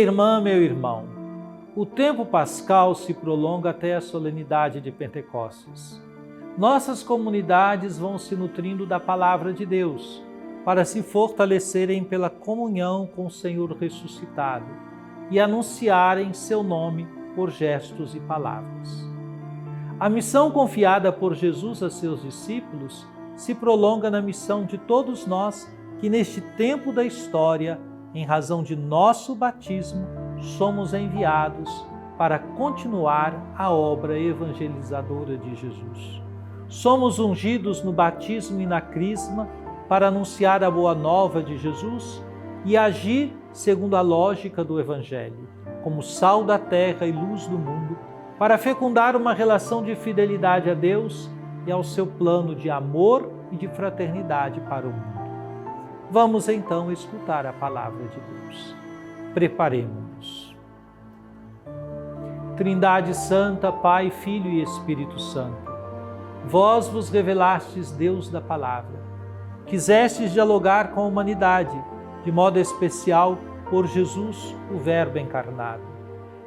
irmã, meu irmão, o tempo pascal se prolonga até a solenidade de Pentecostes. Nossas comunidades vão se nutrindo da palavra de Deus, para se fortalecerem pela comunhão com o Senhor ressuscitado e anunciarem seu nome por gestos e palavras. A missão confiada por Jesus a seus discípulos se prolonga na missão de todos nós que neste tempo da história, em razão de nosso batismo, somos enviados para continuar a obra evangelizadora de Jesus. Somos ungidos no batismo e na crisma para anunciar a boa nova de Jesus e agir segundo a lógica do Evangelho, como sal da terra e luz do mundo, para fecundar uma relação de fidelidade a Deus e ao seu plano de amor e de fraternidade para o mundo. Vamos então escutar a palavra de Deus. Preparemo-nos. Trindade Santa, Pai, Filho e Espírito Santo, vós vos revelastes Deus da palavra. Quisestes dialogar com a humanidade, de modo especial por Jesus, o Verbo encarnado.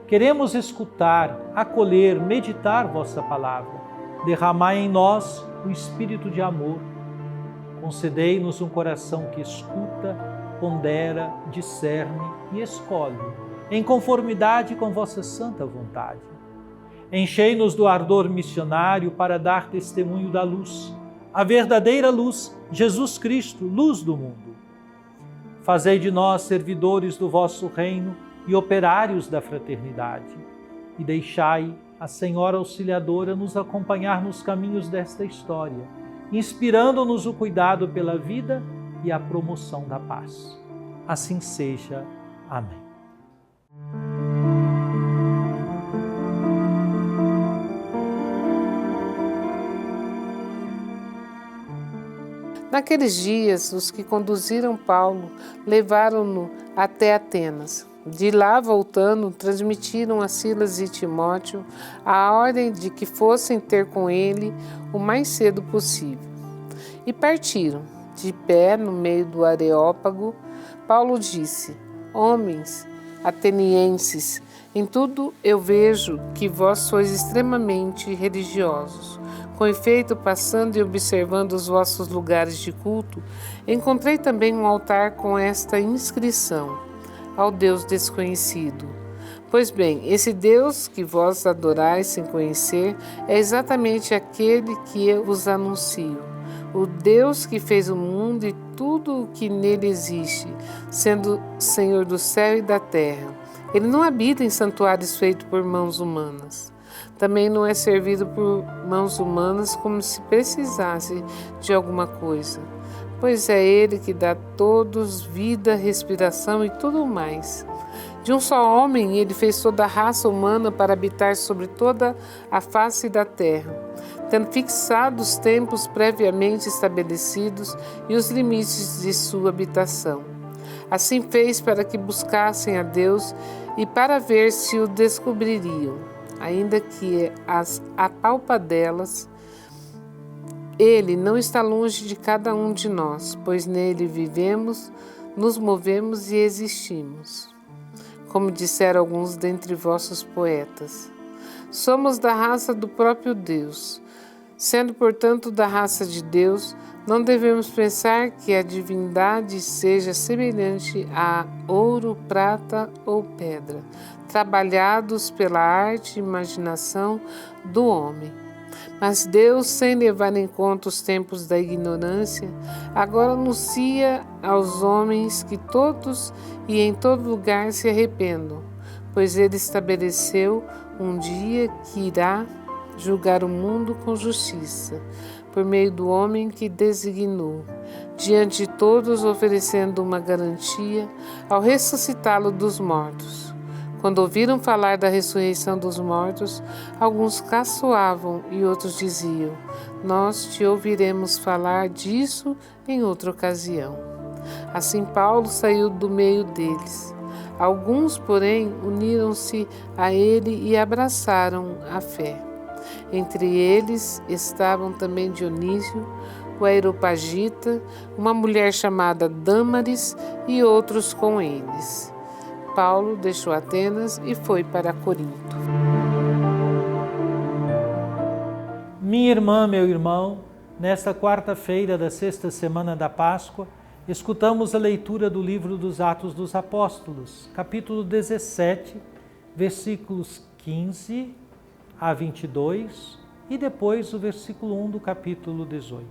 Queremos escutar, acolher, meditar vossa palavra. Derramai em nós o espírito de amor. Concedei-nos um coração que escuta, pondera, discerne e escolhe, em conformidade com vossa santa vontade. Enchei-nos do ardor missionário para dar testemunho da luz, a verdadeira luz, Jesus Cristo, luz do mundo. Fazei de nós servidores do vosso reino e operários da fraternidade, e deixai a Senhora Auxiliadora nos acompanhar nos caminhos desta história, inspirando-nos o cuidado pela vida e a promoção da paz. Assim seja. Amém. Naqueles dias, os que conduziram Paulo levaram-no até Atenas. De lá, voltando, transmitiram a Silas e Timóteo a ordem de que fossem ter com ele o mais cedo possível. E partiram. De pé, no meio do Areópago, Paulo disse: Homens atenienses, em tudo eu vejo que vós sois extremamente religiosos. Com efeito, passando e observando os vossos lugares de culto, encontrei também um altar com esta inscrição: ao Deus desconhecido. Pois bem, esse Deus que vós adorais sem conhecer é exatamente aquele que eu vos anuncio. O Deus que fez o mundo e tudo o que nele existe, sendo Senhor do céu e da terra. Ele não habita em santuários feitos por mãos humanas. Também não é servido por mãos humanas como se precisasse de alguma coisa, pois é Ele que dá a todos vida, respiração e tudo mais. De um só homem, Ele fez toda a raça humana para habitar sobre toda a face da terra, tendo fixado os tempos previamente estabelecidos e os limites de sua habitação. Assim fez para que buscassem a Deus e para ver se o descobririam. Ainda que as apalpadelas, Ele não está longe de cada um de nós, pois nele vivemos, nos movemos e existimos. Como disseram alguns dentre vossos poetas, somos da raça do próprio Deus. Sendo, portanto, da raça de Deus, não devemos pensar que a divindade seja semelhante a ouro, prata ou pedra, trabalhados pela arte e imaginação do homem. Mas Deus, sem levar em conta os tempos da ignorância, agora anuncia aos homens que todos e em todo lugar se arrependam, pois Ele estabeleceu um dia que irá julgar o mundo com justiça, por meio do homem que designou, diante de todos oferecendo uma garantia ao ressuscitá-lo dos mortos. Quando ouviram falar da ressurreição dos mortos, alguns caçoavam e outros diziam: Nós te ouviremos falar disso em outra ocasião. Assim Paulo saiu do meio deles. Alguns, porém, uniram-se a ele e abraçaram a fé. Entre eles estavam também Dionísio, o Areopagita, uma mulher chamada Dâmaris e outros com eles. Paulo deixou Atenas e foi para Corinto. Minha irmã, meu irmão, nesta quarta-feira da sexta semana da Páscoa, escutamos a leitura do livro dos Atos dos Apóstolos, capítulo 17, versículos 15 a 22 e depois o versículo 1 do capítulo 18.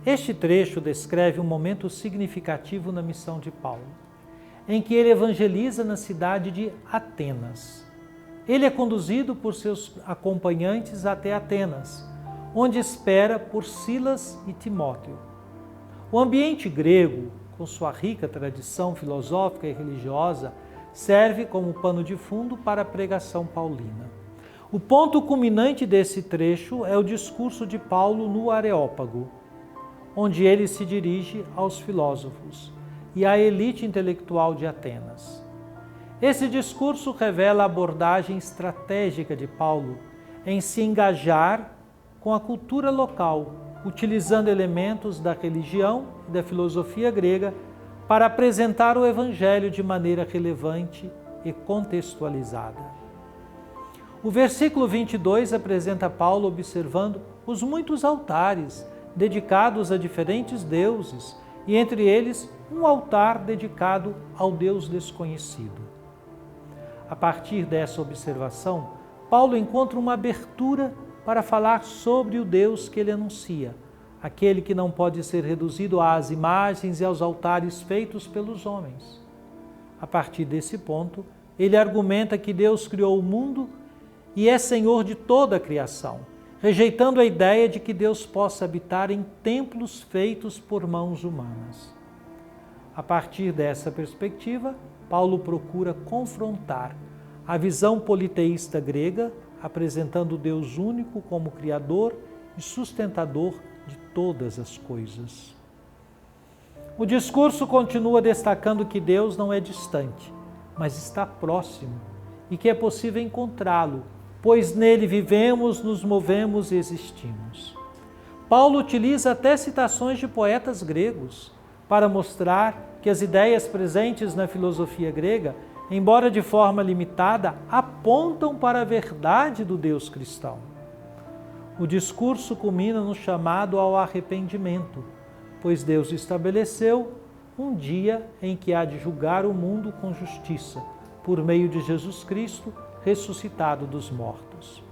Este trecho descreve um momento significativo na missão de Paulo, em que ele evangeliza na cidade de Atenas. Ele é conduzido por seus acompanhantes até Atenas, onde espera por Silas e Timóteo. O ambiente grego, com sua rica tradição filosófica e religiosa, serve como pano de fundo para a pregação paulina. O ponto culminante desse trecho é o discurso de Paulo no Areópago, onde ele se dirige aos filósofos e à elite intelectual de Atenas. Esse discurso revela a abordagem estratégica de Paulo em se engajar com a cultura local, utilizando elementos da religião e da filosofia grega para apresentar o Evangelho de maneira relevante e contextualizada. O versículo 22 apresenta Paulo observando os muitos altares dedicados a diferentes deuses e, entre eles, um altar dedicado ao Deus desconhecido. A partir dessa observação, Paulo encontra uma abertura para falar sobre o Deus que ele anuncia, aquele que não pode ser reduzido às imagens e aos altares feitos pelos homens. A partir desse ponto, ele argumenta que Deus criou o mundo e é Senhor de toda a criação, rejeitando a ideia de que Deus possa habitar em templos feitos por mãos humanas. A partir dessa perspectiva, Paulo procura confrontar a visão politeísta grega, apresentando o Deus único como Criador e sustentador de todas as coisas. O discurso continua destacando que Deus não é distante, mas está próximo e que é possível encontrá-lo, pois nele vivemos, nos movemos e existimos. Paulo utiliza até citações de poetas gregos para mostrar que as ideias presentes na filosofia grega, embora de forma limitada, apontam para a verdade do Deus cristão. O discurso culmina no chamado ao arrependimento, pois Deus estabeleceu um dia em que há de julgar o mundo com justiça, por meio de Jesus Cristo, ressuscitado dos mortos.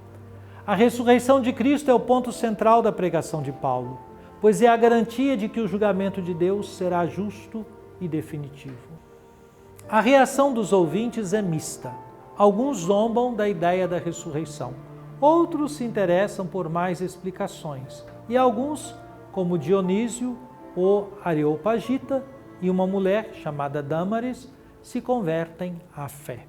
A ressurreição de Cristo é o ponto central da pregação de Paulo, pois é a garantia de que o julgamento de Deus será justo e definitivo. A reação dos ouvintes é mista. Alguns zombam da ideia da ressurreição, outros se interessam por mais explicações, e alguns, como Dionísio, o Areopagita e uma mulher chamada Dâmaris, se convertem à fé.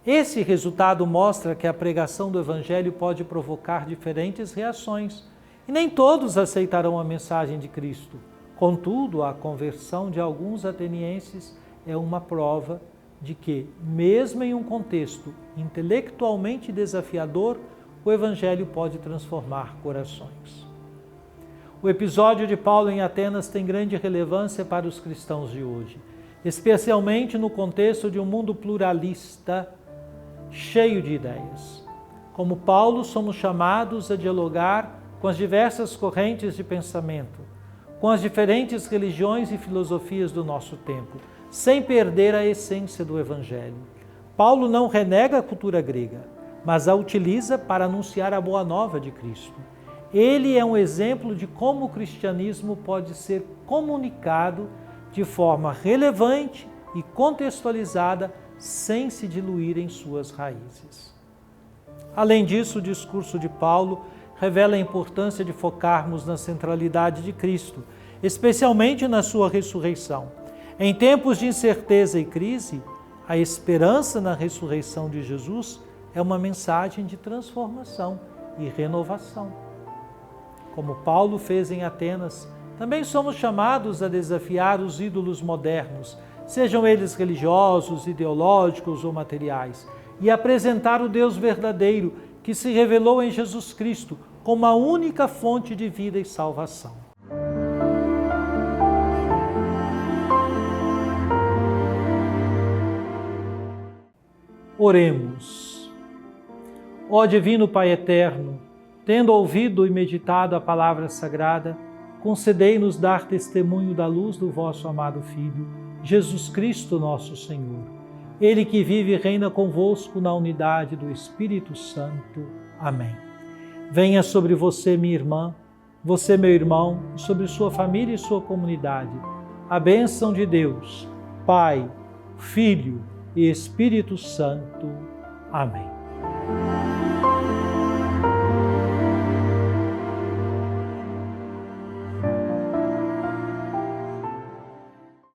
Esse resultado mostra que a pregação do Evangelho pode provocar diferentes reações, e nem todos aceitarão a mensagem de Cristo. Contudo, a conversão de alguns atenienses é uma prova de que, mesmo em um contexto intelectualmente desafiador, o Evangelho pode transformar corações. O episódio de Paulo em Atenas tem grande relevância para os cristãos de hoje, especialmente no contexto de um mundo pluralista, cheio de ideias. Como Paulo, somos chamados a dialogar com as diversas correntes de pensamento, com as diferentes religiões e filosofias do nosso tempo, sem perder a essência do Evangelho. Paulo não renega a cultura grega, mas a utiliza para anunciar a boa nova de Cristo. Ele é um exemplo de como o cristianismo pode ser comunicado de forma relevante e contextualizada, sem se diluir em suas raízes. Além disso, o discurso de Paulo revela a importância de focarmos na centralidade de Cristo, especialmente na sua ressurreição. Em tempos de incerteza e crise, a esperança na ressurreição de Jesus é uma mensagem de transformação e renovação. Como Paulo fez em Atenas, também somos chamados a desafiar os ídolos modernos, sejam eles religiosos, ideológicos ou materiais, e apresentar o Deus verdadeiro que se revelou em Jesus Cristo como a única fonte de vida e salvação. Oremos. Ó Divino Pai Eterno, tendo ouvido e meditado a palavra sagrada, concedei-nos dar testemunho da luz do vosso amado Filho, Jesus Cristo nosso Senhor. Ele que vive e reina convosco na unidade do Espírito Santo. Amém. Venha sobre você, minha irmã, você, meu irmão, sobre sua família e sua comunidade, a bênção de Deus, Pai, Filho e Espírito Santo. Amém.